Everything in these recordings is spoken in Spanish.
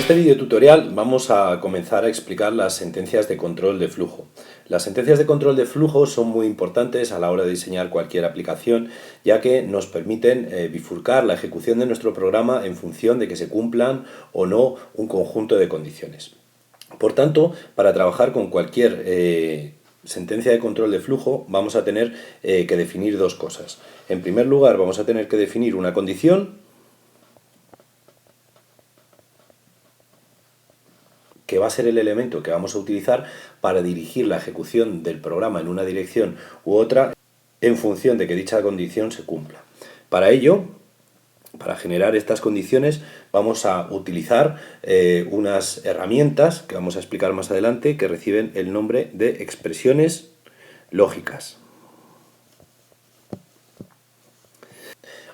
este vídeo tutorial vamos a comenzar a explicar las sentencias de control de flujo. Las sentencias de control de flujo son muy importantes a la hora de diseñar cualquier aplicación, ya que nos permiten bifurcar la ejecución de nuestro programa en función de que se cumplan o no un conjunto de condiciones. Por tanto, para trabajar con cualquier sentencia de control de flujo vamos a tener que definir dos cosas. En primer lugar, vamos a tener que definir una condición que va a ser el elemento que vamos a utilizar para dirigir la ejecución del programa en una dirección u otra en función de que dicha condición se cumpla. Para ello, para generar estas condiciones, vamos a utilizar unas herramientas que vamos a explicar más adelante que reciben el nombre de expresiones lógicas.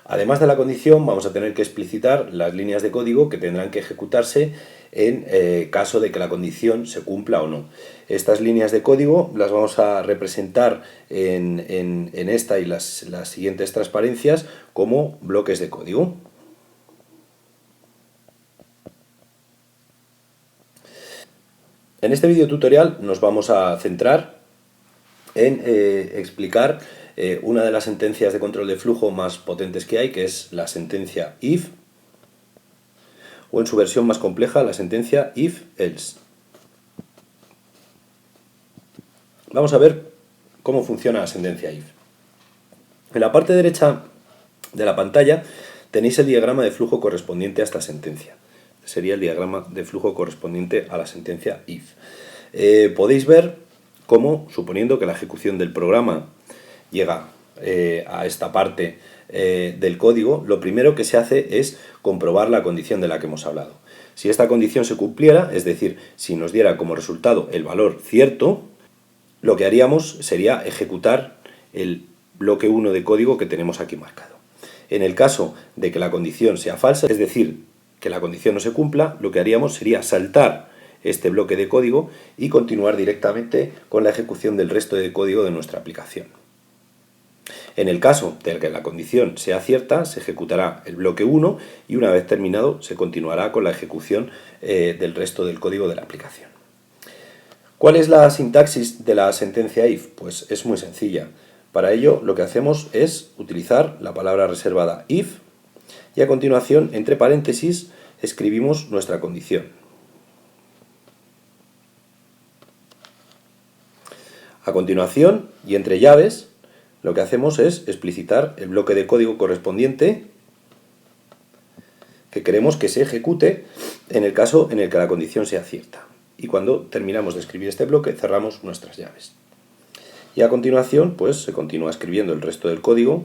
Además de la condición, vamos a tener que explicitar las líneas de código que tendrán que ejecutarse en caso de que la condición se cumpla o no. Estas líneas de código las vamos a representar en esta y las siguientes transparencias como bloques de código. En este vídeo tutorial nos vamos a centrar en explicar una de las sentencias de control de flujo más potentes que hay, que es la sentencia if, o en su versión más compleja, la sentencia if-else. Vamos a ver cómo funciona la sentencia if. En la parte derecha de la pantalla tenéis el diagrama de flujo correspondiente a esta sentencia. Sería el diagrama de flujo correspondiente a la sentencia if. Podéis ver cómo, suponiendo que la ejecución del programa llega a esta parte del código, lo primero que se hace es comprobar la condición de la que hemos hablado. Si esta condición se cumpliera, es decir, si nos diera como resultado el valor cierto, lo que haríamos sería ejecutar el bloque 1 de código que tenemos aquí marcado. En el caso de que la condición sea falsa, es decir, que la condición no se cumpla, lo que haríamos sería saltar este bloque de código y continuar directamente con la ejecución del resto de código de nuestra aplicación. En el caso de que la condición sea cierta, se ejecutará el bloque 1 y una vez terminado se continuará con la ejecución del resto del código de la aplicación. ¿Cuál es la sintaxis de la sentencia if? Pues es muy sencilla. Para ello lo que hacemos es utilizar la palabra reservada if y a continuación, entre paréntesis, escribimos nuestra condición. A continuación, y entre llaves, lo que hacemos es explicitar el bloque de código correspondiente que queremos que se ejecute en el caso en el que la condición sea cierta. Y cuando terminamos de escribir este bloque, cerramos nuestras llaves. Y a continuación, pues se continúa escribiendo el resto del código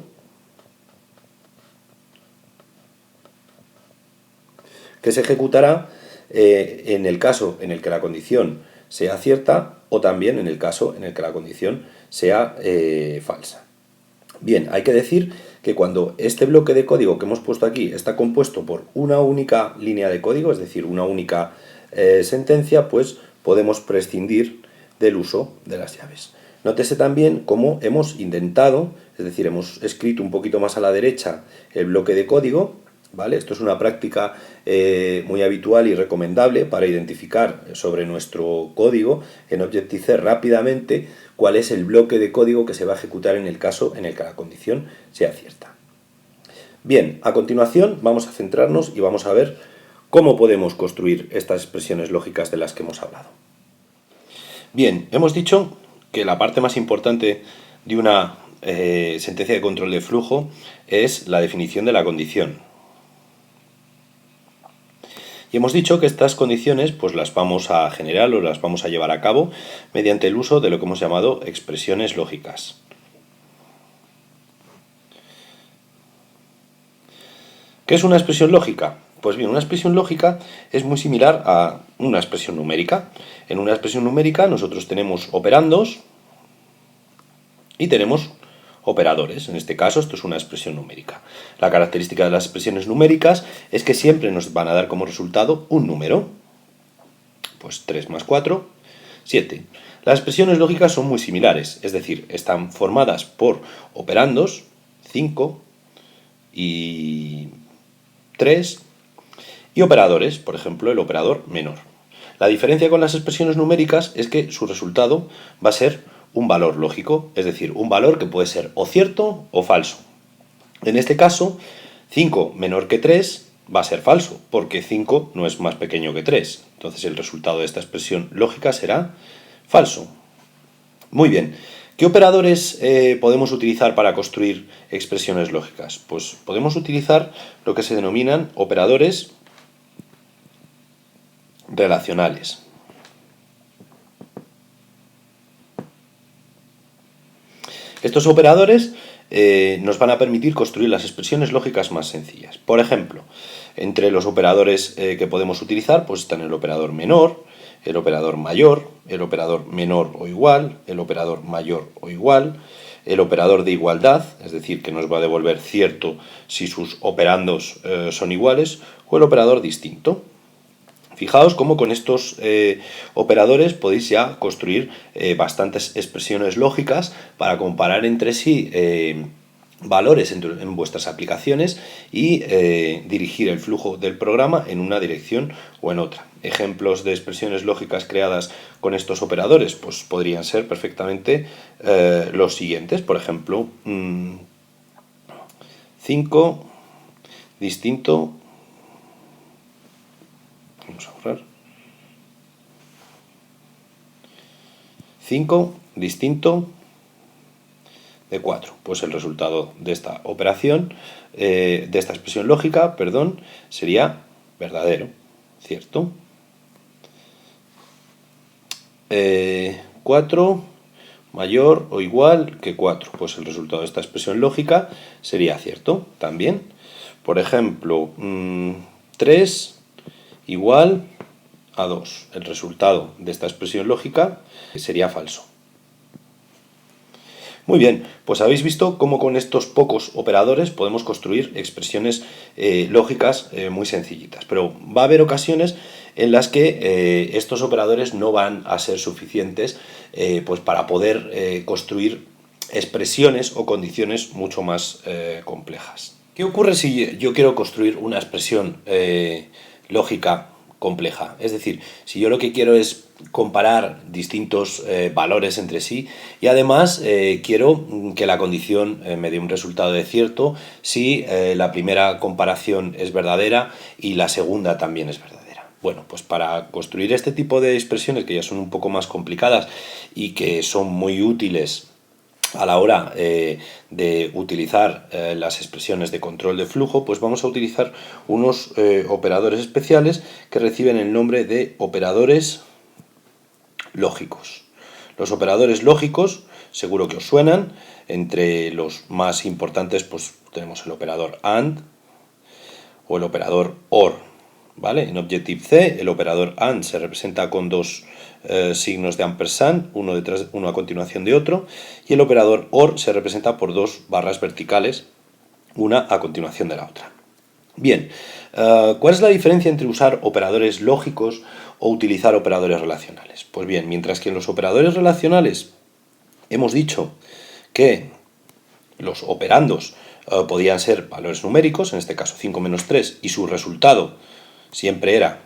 que se ejecutará en el caso en el que la condición sea cierta o también en el caso en el que la condición sea falsa. Bien, hay que decir que cuando este bloque de código que hemos puesto aquí está compuesto por una única línea de código, es decir, una única sentencia, pues podemos prescindir del uso de las llaves. Nótese también cómo hemos indentado, es decir, hemos escrito un poquito más a la derecha el bloque de código, ¿vale? Esto es una práctica muy habitual y recomendable para identificar sobre nuestro código en Objective-C rápidamente cuál es el bloque de código que se va a ejecutar en el caso en el que la condición sea cierta. Bien, a continuación vamos a centrarnos y vamos a ver cómo podemos construir estas expresiones lógicas de las que hemos hablado. Bien, hemos dicho que la parte más importante de una sentencia de control de flujo es la definición de la condición. Y hemos dicho que estas condiciones pues las vamos a generar o las vamos a llevar a cabo mediante el uso de lo que hemos llamado expresiones lógicas. ¿Qué es una expresión lógica? Pues bien, una expresión lógica es muy similar a una expresión numérica. En una expresión numérica nosotros tenemos operandos y tenemos operadores. En este caso, esto es una expresión numérica. La característica de las expresiones numéricas es que siempre nos van a dar como resultado un número. Pues 3 más 4, 7. Las expresiones lógicas son muy similares, es decir, están formadas por operandos, 5 y 3, Y operadores, por ejemplo, el operador menor. La diferencia con las expresiones numéricas es que su resultado va a ser un valor lógico, es decir, un valor que puede ser o cierto o falso. En este caso, 5 menor que 3 va a ser falso, porque 5 no es más pequeño que 3. Entonces el resultado de esta expresión lógica será falso. Muy bien. ¿Qué operadores podemos utilizar para construir expresiones lógicas? Pues podemos utilizar lo que se denominan operadores relacionales. Estos operadores nos van a permitir construir las expresiones lógicas más sencillas. Por ejemplo, entre los operadores que podemos utilizar pues están el operador menor, el operador mayor, el operador menor o igual, el operador mayor o igual, el operador de igualdad, es decir, que nos va a devolver cierto si sus operandos son iguales, o el operador distinto. Fijaos cómo con estos operadores podéis ya construir bastantes expresiones lógicas para comparar entre sí valores en vuestras aplicaciones y dirigir el flujo del programa en una dirección o en otra. Ejemplos de expresiones lógicas creadas con estos operadores pues podrían ser perfectamente los siguientes. Por ejemplo, 5 distinto. Vamos a borrar. 5 distinto de 4. Pues el resultado de esta operación, de esta expresión lógica, perdón, sería verdadero, ¿cierto? 4 mayor o igual que 4. Pues el resultado de esta expresión lógica sería cierto también. Por ejemplo, 3 igual a 2. El resultado de esta expresión lógica sería falso. Muy bien, pues habéis visto cómo con estos pocos operadores podemos construir expresiones lógicas muy sencillitas. Pero va a haber ocasiones en las que estos operadores no van a ser suficientes pues para poder construir expresiones o condiciones mucho más complejas. ¿Qué ocurre si yo quiero construir una expresión lógica compleja? Es decir, si yo lo que quiero es comparar distintos valores entre sí y además quiero que la condición me dé un resultado de cierto si la primera comparación es verdadera y la segunda también es verdadera. Bueno, pues para construir este tipo de expresiones que ya son un poco más complicadas y que son muy útiles a la hora de utilizar las expresiones de control de flujo, pues vamos a utilizar unos operadores especiales que reciben el nombre de operadores lógicos. Los operadores lógicos, seguro que os suenan, entre los más importantes pues tenemos el operador AND o el operador OR, ¿vale? En Objective-C el operador AND se representa con dos signos de ampersand, uno a continuación de otro, y el operador OR se representa por dos barras verticales, una a continuación de la otra. Bien, ¿cuál es la diferencia entre usar operadores lógicos o utilizar operadores relacionales? Pues bien, mientras que en los operadores relacionales hemos dicho que los operandos podían ser valores numéricos, en este caso 5 menos 3, y su resultado siempre era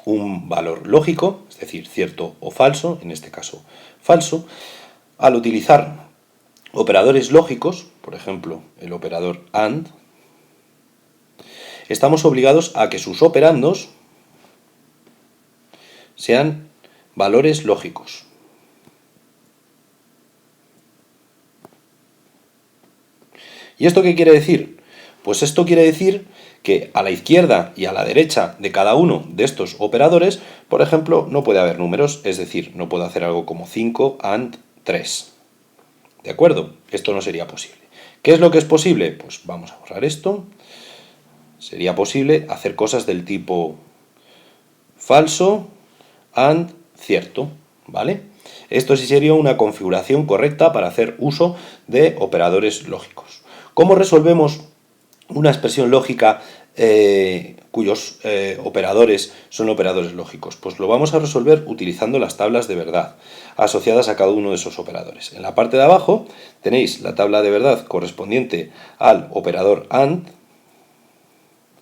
un valor lógico, es decir, cierto o falso, en este caso falso. Al utilizar operadores lógicos, por ejemplo, el operador AND, estamos obligados a que sus operandos sean valores lógicos. ¿Y esto qué quiere decir? Pues esto quiere decir que a la izquierda y a la derecha de cada uno de estos operadores, por ejemplo, no puede haber números, es decir, no puedo hacer algo como 5 AND 3. ¿De acuerdo? Esto no sería posible. ¿Qué es lo que es posible? Pues vamos a borrar esto. Sería posible hacer cosas del tipo falso AND cierto, ¿vale? Esto sí sería una configuración correcta para hacer uso de operadores lógicos. ¿Cómo resolvemos una expresión lógica cuyos operadores son operadores lógicos? Pues lo vamos a resolver utilizando las tablas de verdad asociadas a cada uno de esos operadores. En la parte de abajo tenéis la tabla de verdad correspondiente al operador AND,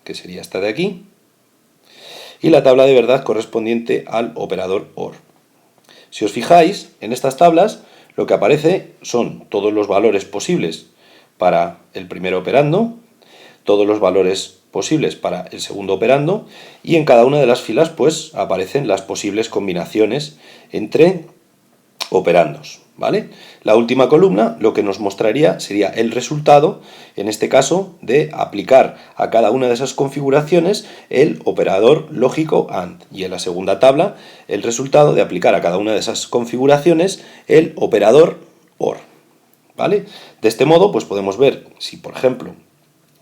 que sería esta de aquí, y la tabla de verdad correspondiente al operador OR. Si os fijáis, en estas tablas lo que aparece son todos los valores posibles para el primer operando, todos los valores posibles para el segundo operando, y en cada una de las filas pues aparecen las posibles combinaciones entre operandos, ¿vale? La última columna lo que nos mostraría sería el resultado, en este caso, de aplicar a cada una de esas configuraciones el operador lógico AND, y en la segunda tabla el resultado de aplicar a cada una de esas configuraciones el operador OR, ¿vale? De este modo pues podemos ver si, por ejemplo,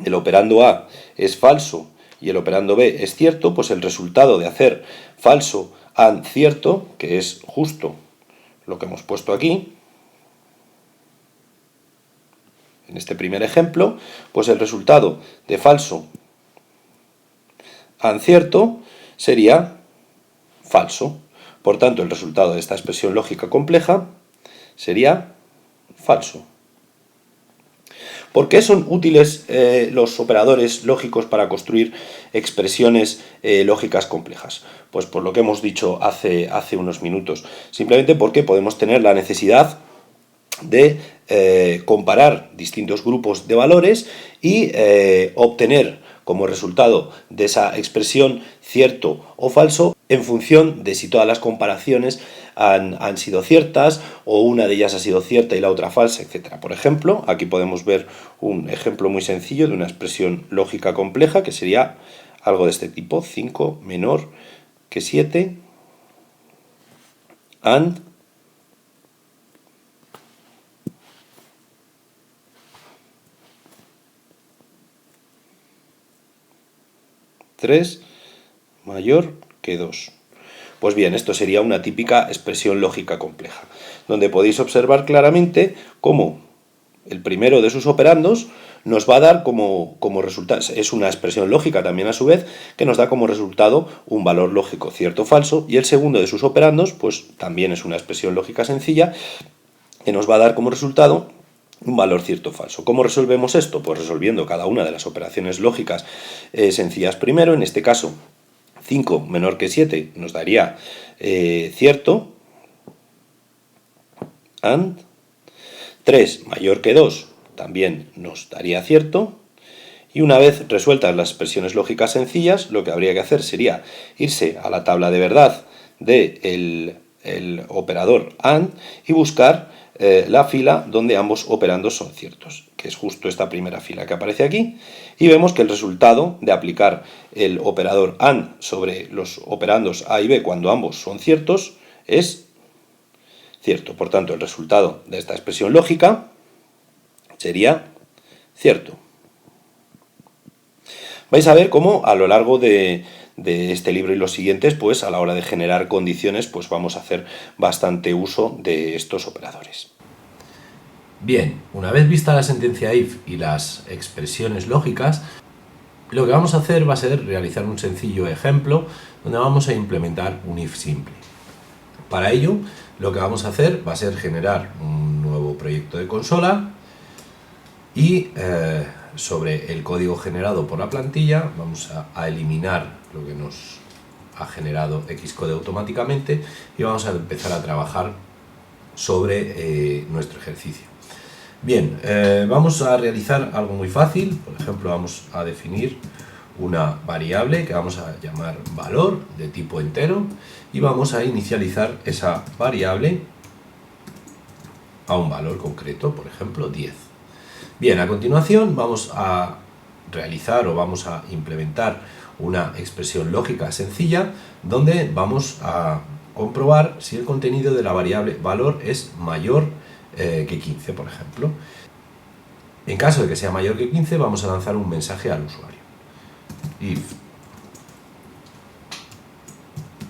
el operando A es falso y el operando B es cierto, pues el resultado de hacer falso AND cierto, que es justo lo que hemos puesto aquí, en este primer ejemplo, pues el resultado de falso AND cierto sería falso. Por tanto, el resultado de esta expresión lógica compleja sería falso. ¿Por qué son útiles los operadores lógicos para construir expresiones lógicas complejas? Pues por lo que hemos dicho hace unos minutos. Simplemente porque podemos tener la necesidad de comparar distintos grupos de valores y obtener como resultado de esa expresión cierto o falso en función de si todas las comparaciones han sido ciertas o una de ellas ha sido cierta y la otra falsa, etc. Por ejemplo, aquí podemos ver un ejemplo muy sencillo de una expresión lógica compleja que sería algo de este tipo: 5 menor que 7 AND 3 mayor que 2. Pues bien, esto sería una típica expresión lógica compleja, donde podéis observar claramente cómo el primero de sus operandos nos va a dar como resultado, es una expresión lógica también a su vez, que nos da como resultado un valor lógico cierto o falso, y el segundo de sus operandos, pues también es una expresión lógica sencilla, que nos va a dar como resultado un valor cierto o falso. ¿Cómo resolvemos esto? Pues resolviendo cada una de las operaciones lógicas sencillas primero. En este caso, 5 menor que 7 nos daría cierto, AND 3 mayor que 2 también nos daría cierto, y una vez resueltas las expresiones lógicas sencillas, lo que habría que hacer sería irse a la tabla de verdad del operador AND y buscar la fila donde ambos operandos son ciertos, que es justo esta primera fila que aparece aquí, y vemos que el resultado de aplicar el operador AND sobre los operandos A y B cuando ambos son ciertos es cierto. Por tanto, el resultado de esta expresión lógica sería cierto. Vais a ver cómo a lo largo de este libro y los siguientes, pues a la hora de generar condiciones, pues vamos a hacer bastante uso de estos operadores. Bien, una vez vista la sentencia if y las expresiones lógicas, lo que vamos a hacer va a ser realizar un sencillo ejemplo donde vamos a implementar un if simple. Para ello, lo que vamos a hacer va a ser generar un nuevo proyecto de consola y sobre el código generado por la plantilla vamos a eliminar lo que nos ha generado Xcode automáticamente y vamos a empezar a trabajar sobre nuestro ejercicio. Bien, vamos a realizar algo muy fácil. Por ejemplo, vamos a definir una variable que vamos a llamar valor de tipo entero y vamos a inicializar esa variable a un valor concreto, por ejemplo 10. Bien, a continuación vamos a realizar o vamos a implementar una expresión lógica sencilla donde vamos a comprobar si el contenido de la variable valor es mayor que 15, por ejemplo. En caso de que sea mayor que 15, vamos a lanzar un mensaje al usuario. If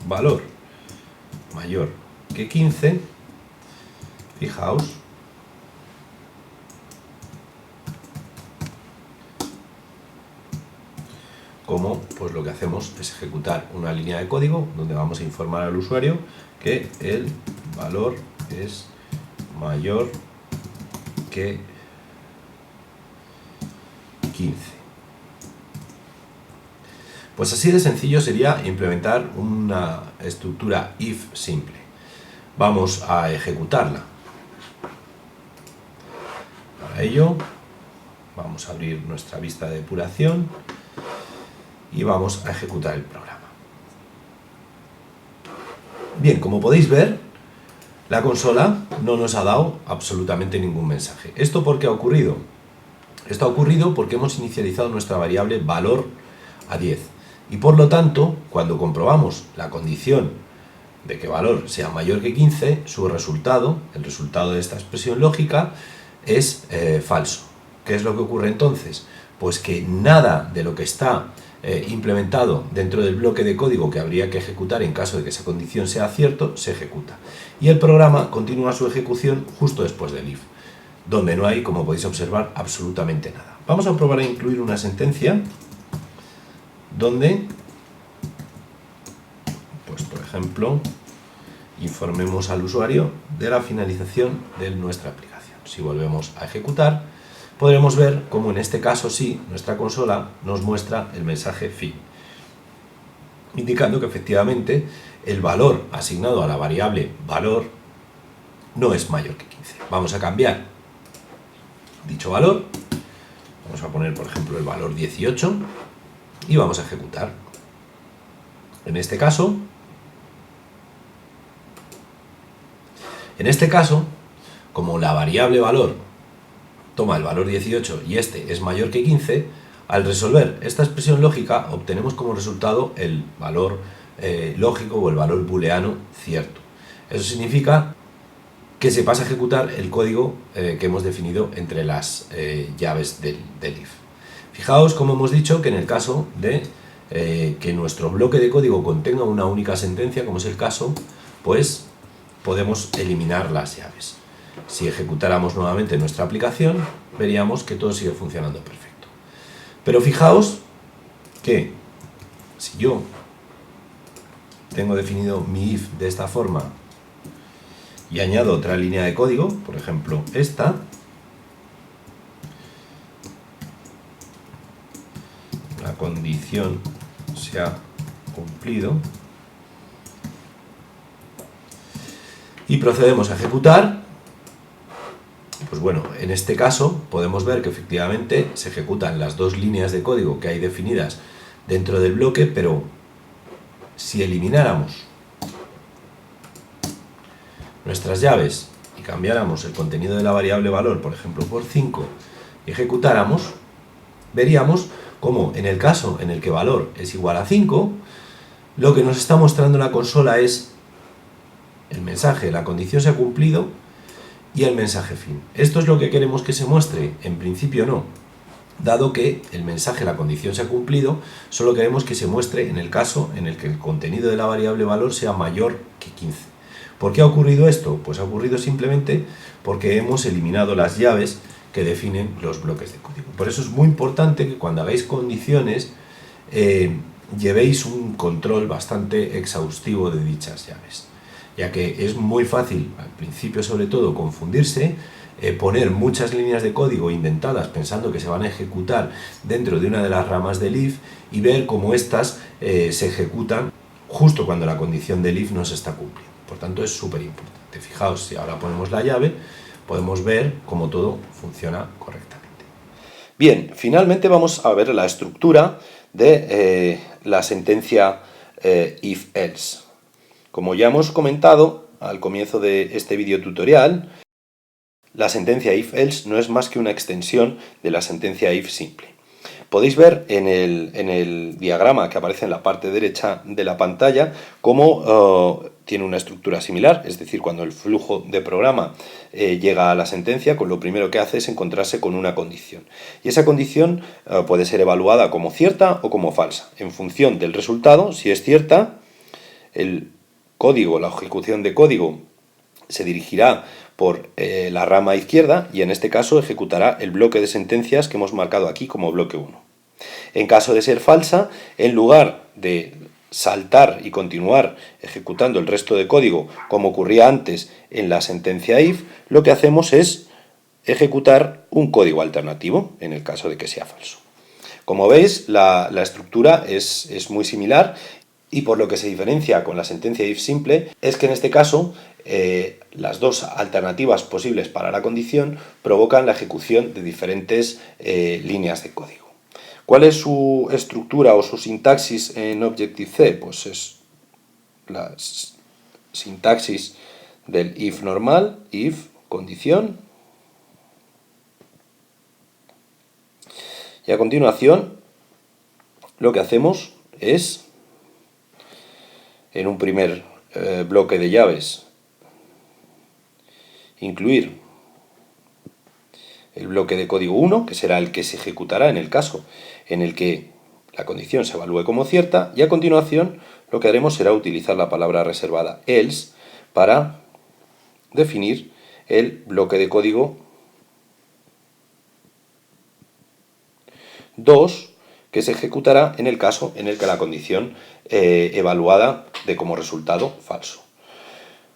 valor mayor que 15, fijaos, como pues lo que hacemos es ejecutar una línea de código donde vamos a informar al usuario que el valor es mayor que 15. Pues así de sencillo sería implementar una estructura if simple. Vamos a ejecutarla. Para ello, vamos a abrir nuestra vista de depuración y vamos a ejecutar el programa. Bien, como podéis ver, la consola no nos ha dado absolutamente ningún mensaje. ¿Esto por qué ha ocurrido? Esto ha ocurrido porque hemos inicializado nuestra variable valor a 10. Y por lo tanto, cuando comprobamos la condición de que valor sea mayor que 15, su resultado, el resultado de esta expresión lógica, es falso. ¿Qué es lo que ocurre entonces? Pues que nada de lo que está implementado dentro del bloque de código que habría que ejecutar en caso de que esa condición sea cierto, se ejecuta. Y el programa continúa su ejecución justo después del if, donde no hay, como podéis observar, absolutamente nada. Vamos a probar a incluir una sentencia donde, pues por ejemplo, informemos al usuario de la finalización de nuestra aplicación. Si volvemos a ejecutar, podremos ver cómo en este caso sí, nuestra consola nos muestra el mensaje fin, indicando que efectivamente el valor asignado a la variable valor no es mayor que 15. Vamos a cambiar dicho valor, vamos a poner por ejemplo el valor 18 y vamos a ejecutar. En este caso, como la variable valor toma el valor 18 y este es mayor que 15, al resolver esta expresión lógica obtenemos como resultado el valor lógico o el valor booleano cierto. Eso significa que se pasa a ejecutar el código que hemos definido entre las llaves del if. Fijaos como hemos dicho que en el caso de que nuestro bloque de código contenga una única sentencia, como es el caso, pues podemos eliminar las llaves. Si ejecutáramos nuevamente nuestra aplicación, veríamos que todo sigue funcionando perfecto. Pero fijaos que si yo tengo definido mi if de esta forma y añado otra línea de código, por ejemplo esta, la condición se ha cumplido, y procedemos a ejecutar, pues bueno, en este caso podemos ver que efectivamente se ejecutan las dos líneas de código que hay definidas dentro del bloque, pero si elimináramos nuestras llaves y cambiáramos el contenido de la variable valor, por ejemplo por 5, y ejecutáramos, veríamos como en el caso en el que valor es igual a 5, lo que nos está mostrando la consola es el mensaje, la condición se ha cumplido, y el mensaje fin. ¿Esto es lo que queremos que se muestre? En principio no. Dado que el mensaje, la condición se ha cumplido, solo queremos que se muestre en el caso en el que el contenido de la variable valor sea mayor que 15. ¿Por qué ha ocurrido esto? Pues ha ocurrido simplemente porque hemos eliminado las llaves que definen los bloques de código. Por eso es muy importante que cuando hagáis condiciones llevéis un control bastante exhaustivo de dichas llaves, ya que es muy fácil, al principio sobre todo, confundirse, poner muchas líneas de código indentadas pensando que se van a ejecutar dentro de una de las ramas del if y ver cómo éstas se ejecutan justo cuando la condición del if no se está cumpliendo. Por tanto, es súper importante. Fijaos, si ahora ponemos la llave, podemos ver cómo todo funciona correctamente. Bien, finalmente vamos a ver la estructura de la sentencia if-else. Como ya hemos comentado al comienzo de este video tutorial, la sentencia if-else no es más que una extensión de la sentencia if simple. Podéis ver en el diagrama que aparece en la parte derecha de la pantalla cómo tiene una estructura similar, es decir, cuando el flujo de programa llega a la sentencia, lo primero que hace es encontrarse con una condición. Y esa condición puede ser evaluada como cierta o como falsa. En función del resultado, si es cierta, el código, la ejecución de código se dirigirá por la rama izquierda y en este caso ejecutará el bloque de sentencias que hemos marcado aquí como bloque 1. En caso de ser falsa, en lugar de saltar y continuar ejecutando el resto de código como ocurría antes en la sentencia if, lo que hacemos es ejecutar un código alternativo en el caso de que sea falso. Como veis, la estructura es muy similar, y por lo que se diferencia con la sentencia if simple es que en este caso las dos alternativas posibles para la condición provocan la ejecución de diferentes líneas de código. ¿Cuál es su estructura o su sintaxis en Objective-C? Pues es la sintaxis del if normal, if, condición, y a continuación lo que hacemos es, en un primer bloque de llaves, incluir el bloque de código 1, que será el que se ejecutará en el caso en el que la condición se evalúe como cierta, y a continuación lo que haremos será utilizar la palabra reservada else para definir el bloque de código 2, que se ejecutará en el caso en el que la condición evaluada dé como resultado falso.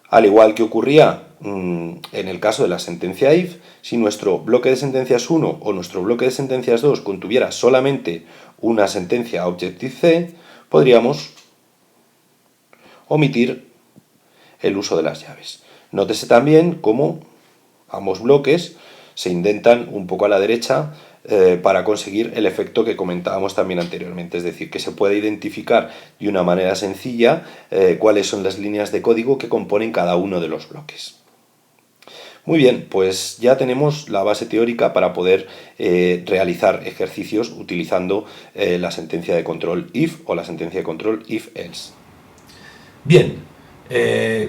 Al igual que ocurría en el caso de la sentencia if, si nuestro bloque de sentencias 1 o nuestro bloque de sentencias 2 contuviera solamente una sentencia Objective-C, podríamos omitir el uso de las llaves. Nótese también cómo ambos bloques se indentan un poco a la derecha para conseguir el efecto que comentábamos también anteriormente, es decir, que se puede identificar de una manera sencilla cuáles son las líneas de código que componen cada uno de los bloques. Muy bien, pues ya tenemos la base teórica para poder realizar ejercicios utilizando la sentencia de control if o la sentencia de control if-else. Bien,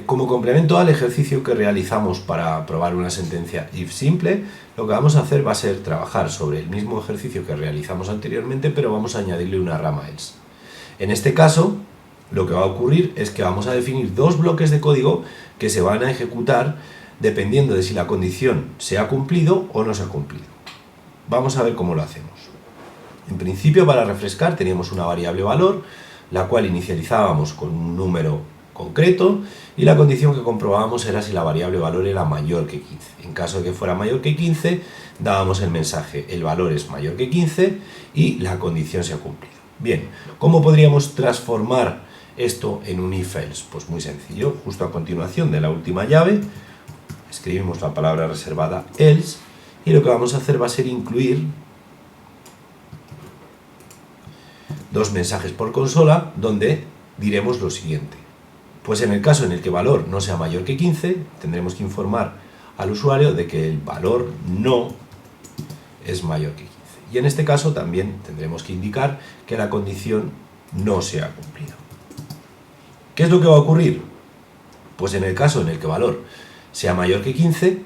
como complemento al ejercicio que realizamos para probar una sentencia if simple, lo que vamos a hacer va a ser trabajar sobre el mismo ejercicio que realizamos anteriormente, pero vamos a añadirle una rama else. En este caso, lo que va a ocurrir es que vamos a definir dos bloques de código que se van a ejecutar dependiendo de si la condición se ha cumplido o no se ha cumplido. Vamos a ver cómo lo hacemos. En principio, para refrescar, teníamos una variable valor, la cual inicializábamos con un número concreto, y la condición que comprobábamos era si la variable valor era mayor que 15. En caso de que fuera mayor que 15, dábamos el mensaje, el valor es mayor que 15 y la condición se ha cumplido. Bien, ¿cómo podríamos transformar esto en un if-else? Pues muy sencillo, justo a continuación de la última llave, escribimos la palabra reservada else, y lo que vamos a hacer va a ser incluir dos mensajes por consola donde diremos lo siguiente. Pues en el caso en el que valor no sea mayor que 15, tendremos que informar al usuario de que el valor no es mayor que 15. Y en este caso también tendremos que indicar que la condición no se ha cumplido. ¿Qué es lo que va a ocurrir? Pues en el caso en el que valor sea mayor que 15,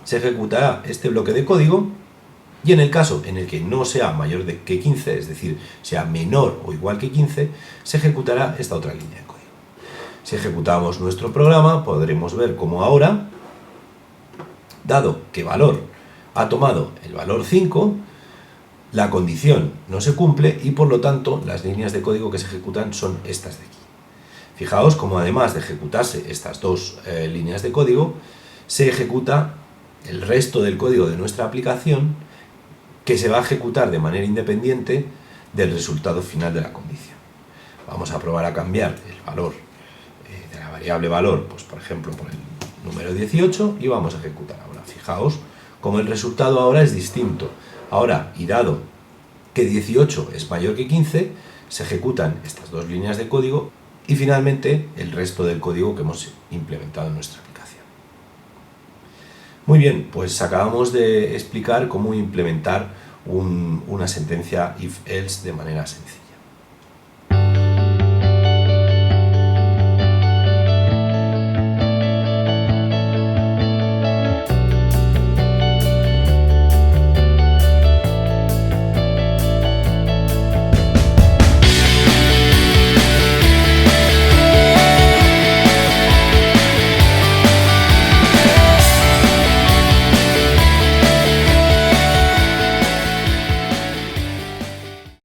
se ejecutará este bloque de código, y en el caso en el que no sea mayor que 15, es decir, sea menor o igual que 15, se ejecutará esta otra línea de código. Si ejecutamos nuestro programa, podremos ver cómo ahora, dado que valor ha tomado el valor 5, la condición no se cumple y por lo tanto las líneas de código que se ejecutan son estas de aquí. Fijaos cómo además de ejecutarse estas dos líneas de código, se ejecuta el resto del código de nuestra aplicación, que se va a ejecutar de manera independiente del resultado final de la condición. Vamos a probar a cambiar el valor de la variable valor, pues por ejemplo por el número 18, y vamos a ejecutar ahora. Fijaos cómo el resultado ahora es distinto. Ahora, y dado que 18 es mayor que 15, se ejecutan estas dos líneas de código y finalmente el resto del código que hemos implementado en nuestra aplicación. Muy bien, pues acabamos de explicar cómo implementar una sentencia if-else de manera sencilla.